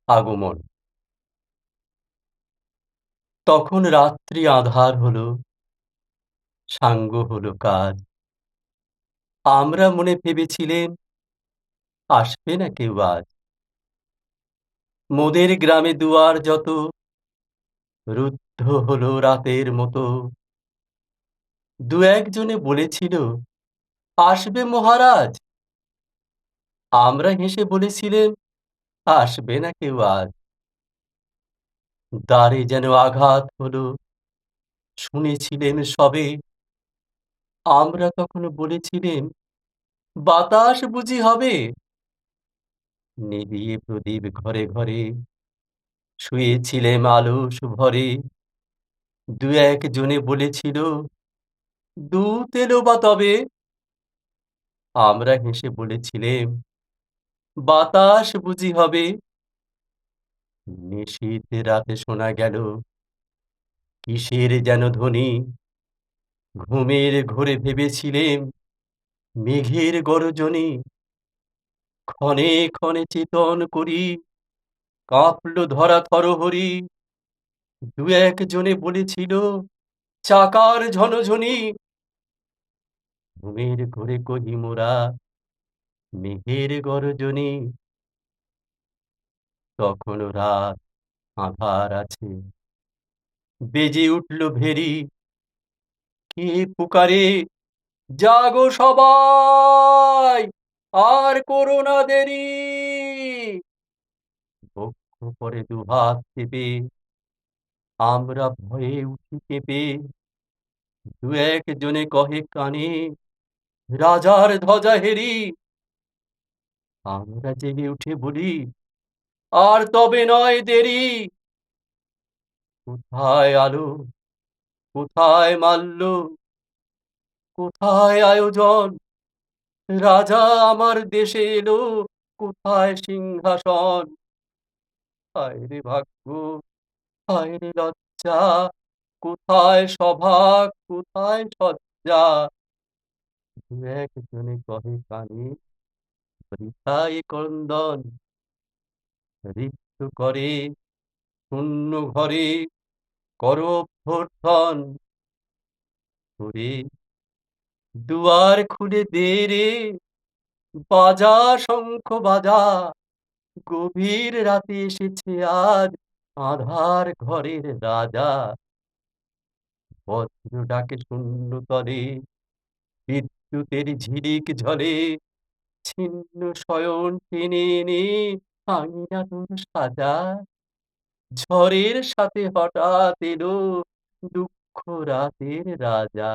আগমন। তখন রাত্রি আঁধার হলো, সাঙ্গ হলো কাজ। আমরা মনে ভেবেছিলেম আসবে না কেউ আজ। মোদের গ্রামে দুয়ার যত রুদ্ধ হলো রাতের মতো। দু একজনে বলেছিল আসবে মহারাজ। আমরা হেসে বলেছিলেম আসবে না কেউ আজ। দ্বারে যেন আঘাত হলো, শুনেছিলেম সবে। আমরা তখন বলেছিলেম বাতাস বুঝি হবে। নিবিয়ে প্রদীপ ঘরে ঘরে শুয়েছিলেম আলস ভরে। দু একজনে বলেছিল দূত এলো বা তবে। আমরা হেসে বলেছিলেম বাতাস বুঝি হবে। নিশীথ রাতে শোনা গেল কিসের যেন ধ্বনি। ঘুমের ঘোরে ভেবেছিলেম মেঘের গর্জনি। ক্ষণে ক্ষণে চেতন করি কাঁপলো ধরা থরহরি। দু একজনে বলেছিল চাকার ঝনঝনি। ঘুমের ঘোরে কহি মোরা মেঘের গর্জনি। তখনও রাত আঁধার আছে, বেজে উঠল ভেরি। কে পুকারে জাগো সবাই, আর করো না দেরি। বক্ষ পরে দুহাত চেপে আমরা ভয়ে উঠি কেঁপে। দু একজনে কহে কানে রাজার ধ্বজা হেরি। আমরা জেগে উঠে বলি আর তবে নয় দেরি। কোথায় আলো, কোথায় মাল্য, কোথায় আয়োজন। রাজা আমার দেশে এলো, কোথায় সিংহাসন। হায় রে ভাগ্য, হায় রে লজ্জা, কোথায় সভা, কোথায় সজ্জা। দু একজনে কহে কানে বৃথায় ক্রন্দন। রিক্ত করে শূন্য ঘরে কর অভ্যর্থন। ওরে দুয়ার খুলে দে রে, বাজা শঙ্খ বাজা। গভীর রাতে এসেছে আজ আঁধার ঘরের রাজা। বজ্র ডাকে শূন্য তলে, বিদ্যুতের ঝিলিক ঝলে। ছিন্ন শয়ন টেনে এনে আঙিনা তোর সাজা। ঝড়ের সাথে হঠাৎ এলো দুঃখ রাতের রাজা।